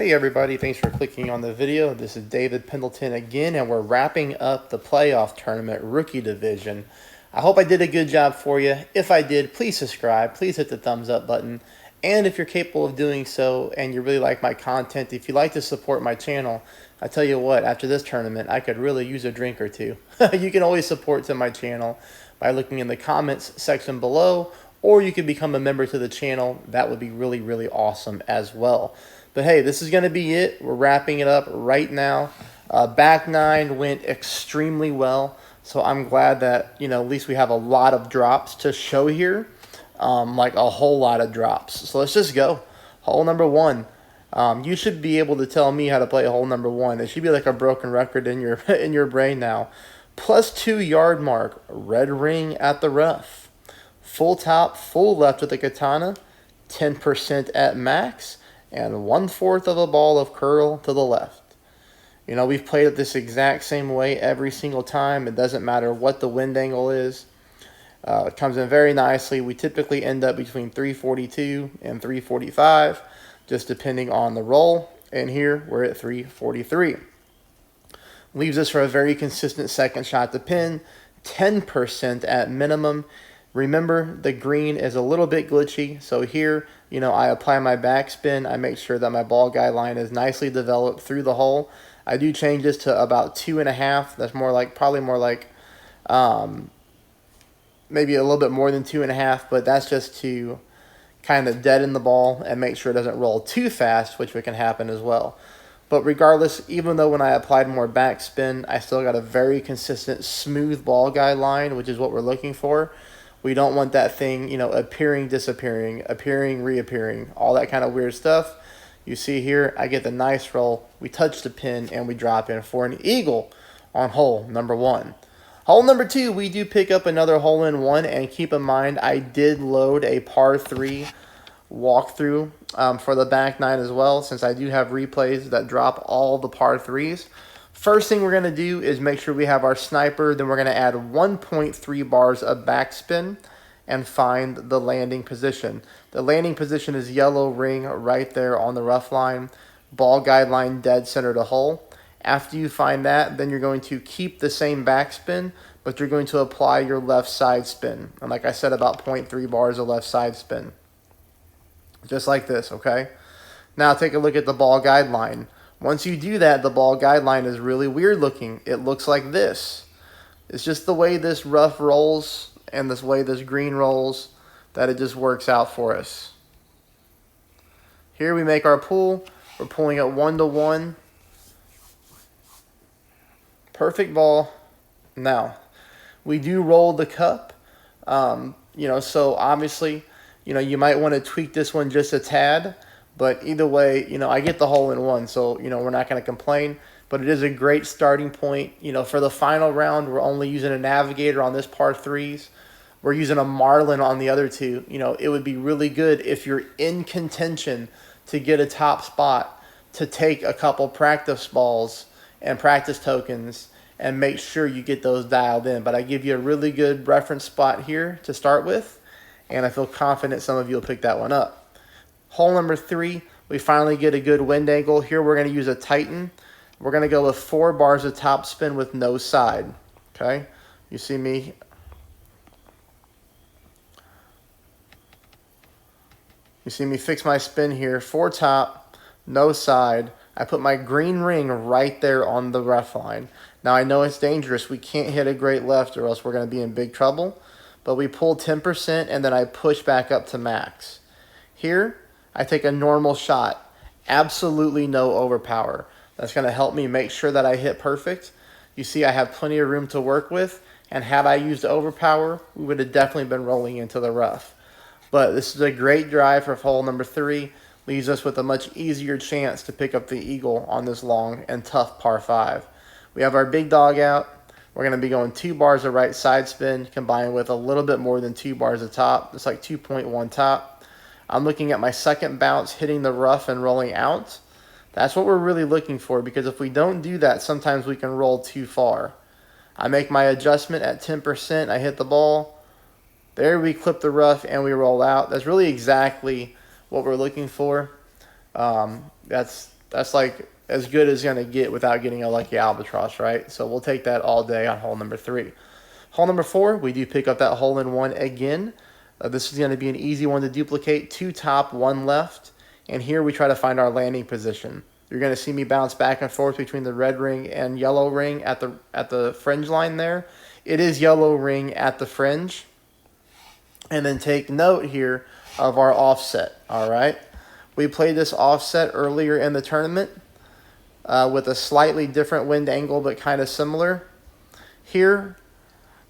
Hey everybody, thanks for clicking on the video. This is David Pendleton again, and we're wrapping up the playoff tournament rookie division. I hope I did a good job for you. If I did, please subscribe. Please hit the thumbs up button. And if you're capable of doing so and you really like my content, if you'd like to support my channel, I tell you what, after this tournament, I could really use a drink or two. You can always support to my channel by looking in the comments section below, or you could become a member to the channel. That would be really, really awesome as well. But hey, this is going to be it. We're wrapping it up right now. Back nine went extremely well, so I'm glad that, at least we have a lot of drops to show here, like a whole lot of drops. So let's just go. Hole number one. You should be able to tell me how to play hole number one. It should be like a broken record in your in your brain now. +2 yard mark, red ring at the rough. Full top, full left with the katana, 10% at max, and 1/4 of a ball of curl to the left. We've played it this exact same way every single time. It doesn't matter what the wind angle is. It comes in very nicely. We typically end up between 342 and 345, just depending on the roll. And here we're at 343. Leaves us for a very consistent second shot to pin, 10% at minimum. Remember, the green is a little bit glitchy, so here, I apply my backspin. I make sure that my ball guide line is nicely developed through the hole. I do change this to about 2.5. That's probably more like maybe a little bit more than 2.5, but that's just to kind of deaden the ball and make sure it doesn't roll too fast, which can happen as well. But regardless, even though when I applied more backspin, I still got a very consistent, smooth ball guide line, which is what we're looking for. We don't want that thing, appearing, disappearing, appearing, reappearing, all that kind of weird stuff. You see here, I get the nice roll. We touch the pin, and we drop in for an eagle on hole number one. Hole number two, we do pick up another hole-in-one, and keep in mind, I did load a par 3 walkthrough for the back nine as well, since I do have replays that drop all the par 3s. First thing we're going to do is make sure we have our sniper. Then we're going to add 1.3 bars of backspin and find the landing position. The landing position is yellow ring right there on the rough line. Ball guide line dead center to hole. After you find that, then you're going to keep the same backspin, but you're going to apply your left side spin. And like I said, about 0.3 bars of left side spin. Just like this, okay? Now take a look at the ball guide line. Once you do that, the ball guide line is really weird looking. It looks like this. It's just the way this rough rolls and this way this green rolls that it just works out for us. Here we make our pull. We're pulling it 1-to-1. Perfect ball. Now, we do roll the cup. So obviously, you might want to tweak this one just a tad. But either way, I get the hole-in-one, so, we're not going to complain. But it is a great starting point. For the final round, we're only using a navigator on this par 3s. We're using a marlin on the other two. It would be really good if you're in contention to get a top spot to take a couple practice balls and practice tokens and make sure you get those dialed in. But I give you a really good reference spot here to start with, and I feel confident some of you will pick that one up. Hole number 3, we finally get a good wind angle. Here we're going to use a Titan. We're going to go with 4 bars of top spin with no side. Okay? You see me? You see me fix my spin here. 4 top, no side. I put my green ring right there on the rough line. Now I know it's dangerous. We can't hit a great left or else we're going to be in big trouble. But we pull 10% and then I push back up to max. Here, I take a normal shot, absolutely no overpower. That's going to help me make sure that I hit perfect. You see I have plenty of room to work with, and had I used overpower, we would have definitely been rolling into the rough. But this is a great drive for hole number 3, leaves us with a much easier chance to pick up the eagle on this long and tough par 5. We have our big dog out. We're going to be going 2 bars of right side spin combined with a little bit more than 2 bars of top. It's like 2.1 top. I'm looking at my second bounce hitting the rough and rolling out. That's what we're really looking for, because if we don't do that, sometimes we can roll too far. I make my adjustment at 10%. I hit the ball. There we clip the rough and we roll out. That's really exactly what we're looking for. That's That's like as good as you're going to get without getting a lucky albatross, right? So we'll take that all day on hole number 3. Hole number 4, we do pick up that hole-in-one again. This is going to be an easy one to duplicate. 2 top, 1 left. And here we try to find our landing position. You're going to see me bounce back and forth between the red ring and yellow ring at the fringe line there. It is yellow ring at the fringe. And then take note here of our offset, all right? We played this offset earlier in the tournament with a slightly different wind angle, but kind of similar. Here,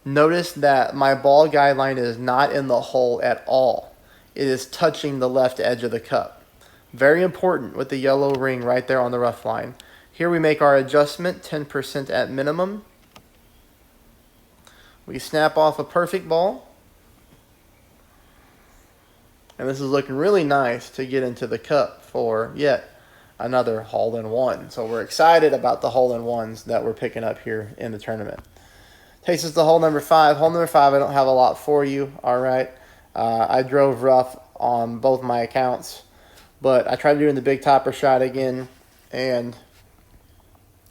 notice that my ball guideline is not in the hole at all. It is touching the left edge of the cup. Very important with the yellow ring right there on the rough line. Here we make our adjustment, 10% at minimum. We snap off a perfect ball. And this is looking really nice to get into the cup for yet another hole-in-one. So we're excited about the hole-in-ones that we're picking up here in the tournament. Takes us to hole number 5. Hole number 5, I don't have a lot for you, all right? I drove rough on both my accounts, but I tried to do it in the big topper shot again, and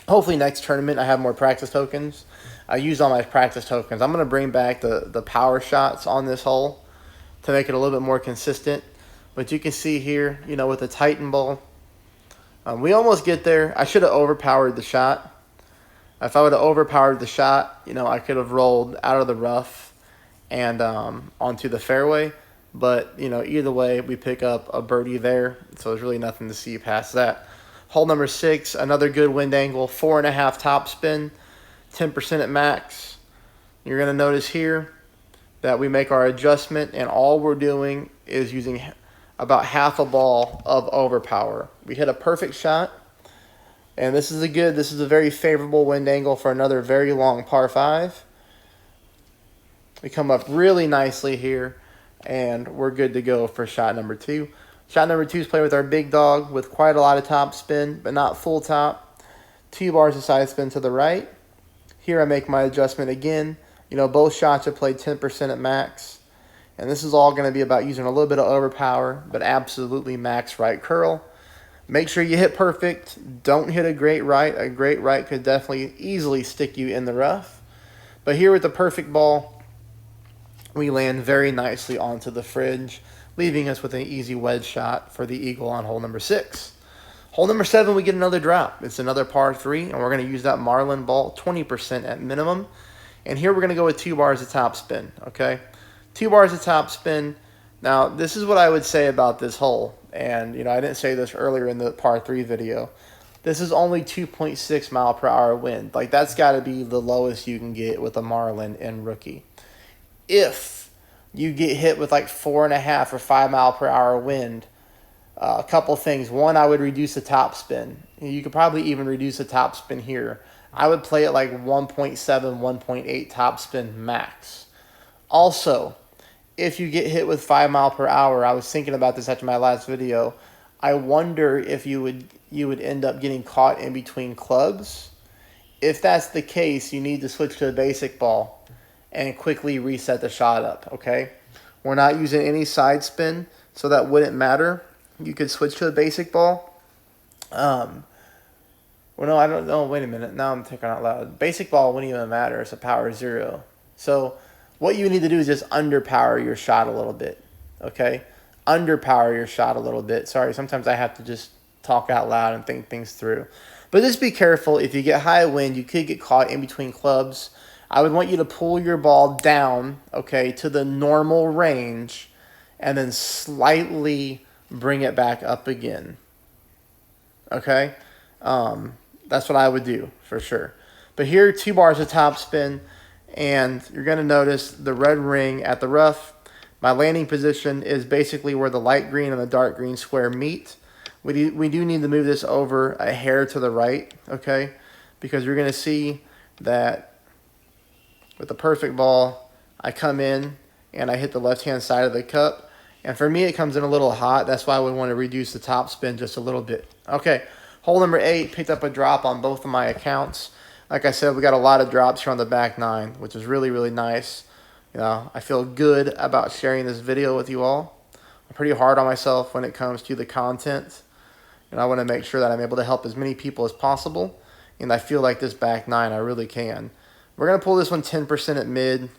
hopefully next tournament I have more practice tokens. I used all my practice tokens. I'm going to bring back the power shots on this hole to make it a little bit more consistent. But you can see here, you know, with the Titan ball, we almost get there. I should have overpowered the shot. If I would have overpowered the shot, you know, I could have rolled out of the rough and onto the fairway. But, you know, either way, we pick up a birdie there. So there's really nothing to see past that. Hole number 6, another good wind angle, 4.5 topspin, 10% at max. You're going to notice here that we make our adjustment, and all we're doing is using about half a ball of overpower. We hit a perfect shot, and this is a very favorable wind angle for another very long par 5. We come up really nicely here, and we're good to go for shot number 2. Shot number 2 is played with our big dog with quite a lot of top spin, but not full top. 2 bars of side spin to the right. Here I make my adjustment again. You know, both shots are played 10% at max. And this is all going to be about using a little bit of overpower, but absolutely max right curl. Make sure you hit perfect. Don't hit a great right. A great right could definitely easily stick you in the rough. But here with the perfect ball, we land very nicely onto the fringe, leaving us with an easy wedge shot for the eagle on hole number 6. Hole number 7, we get another drop. It's another par 3, and we're going to use that Marlin ball, 20% at minimum. And here we're going to go with 2 bars of top spin, okay? 2 bars of top spin. Now, this is what I would say about this hole. And, you know, I didn't say this earlier in the par 3 video. This is only 2.6 mile per hour wind. Like, that's got to be the lowest you can get with a Marlin in rookie. If you get hit with like 4.5 or 5 mile per hour wind, a couple things. One, I would reduce the top spin. You could probably even reduce the top spin here. I would play it like 1.7, 1.8 top spin max. Also, if you get hit with 5 mile per hour, I was thinking about this after my last video, I wonder if you would end up getting caught in between clubs. If that's the case, you need to switch to a basic ball and quickly reset the shot up, okay? We're not using any side spin, so that wouldn't matter. You could switch to a basic ball. Well, no, I don't know. Wait a minute. Now I'm thinking out loud. Basic ball wouldn't even matter. It's a power 0. So what you need to do is just underpower your shot a little bit, okay? Underpower your shot a little bit. Sorry, sometimes I have to just talk out loud and think things through. But just be careful. If you get high wind, you could get caught in between clubs. I would want you to pull your ball down, okay, to the normal range and then slightly bring it back up again, okay? That's what I would do for sure. But here, 2 bars of top spin, and you're going to notice the red ring at the rough. My landing position is basically where the light green and the dark green square meet. We do need to move this over a hair to the right, okay? Because you're going to see that with the perfect ball, I come in and I hit the left-hand side of the cup. And for me, it comes in a little hot. That's why I would want to reduce the top spin just a little bit. Okay, hole number 8, picked up a drop on both of my accounts. Like I said, we got a lot of drops here on the back 9, which is really, really nice. You know, I feel good about sharing this video with you all. I'm pretty hard on myself when it comes to the content. And I want to make sure that I'm able to help as many people as possible. And I feel like this back nine, I really can. We're going to pull this one 10% at mid.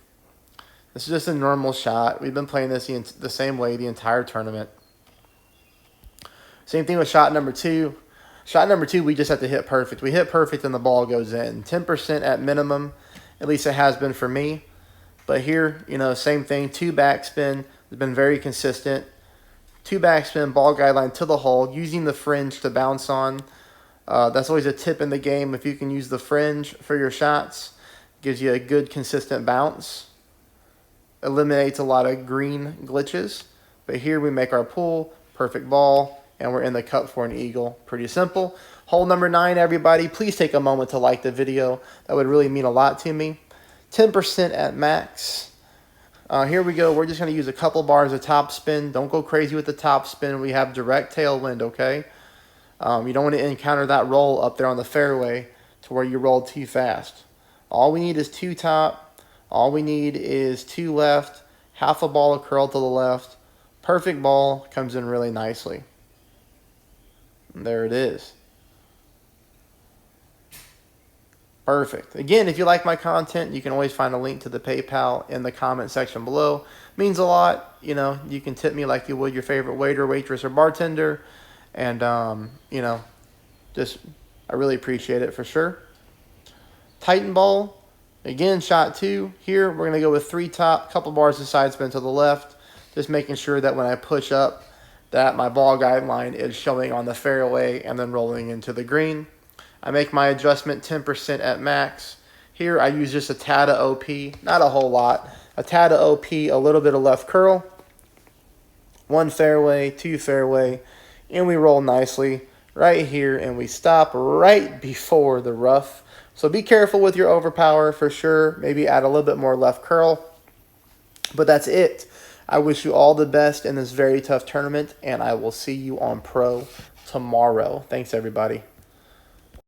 This is just a normal shot. We've been playing this the same way the entire tournament. Same thing with shot number two. Shot number two, we just have to hit perfect. We hit perfect and the ball goes in. 10% at minimum. At least it has been for me. But here, you know, same thing. 2 backspin. Has been very consistent. 2 backspin, ball guideline to the hole, using the fringe to bounce on. That's always a tip in the game. If you can use the fringe for your shots, gives you a good consistent bounce. Eliminates a lot of green glitches. But here we make our pull, perfect ball, and we're in the cup for an eagle. Pretty simple. Hole number 9, everybody. Please take a moment to like the video. That would really mean a lot to me. 10% at max. Here we go. We're just going to use a couple bars of top spin. Don't go crazy with the top spin. We have direct tailwind, okay? You don't want to encounter that roll up there on the fairway to where you roll too fast. All we need is 2 top. All we need is 2 left. Half a ball of curl to the left. Perfect ball. Comes in really nicely. And there it is. Perfect. Again, if you like my content, you can always find a link to the PayPal in the comment section below. Means a lot. You know, you can tip me like you would your favorite waiter, waitress, or bartender. And, you know, I really appreciate it for sure. Tighten ball. Again, shot 2. Here, we're going to go with 3 top, couple bars of side spin to the left. Just making sure that when I push up, that my ball guideline is showing on the fairway and then rolling into the green. I make my adjustment 10% at max. Here I use just a tad of OP, not a whole lot. A tad of OP, a little bit of left curl. 1 fairway, 2 fairway, and we roll nicely right here, and we stop right before the rough. So be careful with your overpower for sure. Maybe add a little bit more left curl. But that's it. I wish you all the best in this very tough tournament, and I will see you on Pro tomorrow. Thanks, everybody.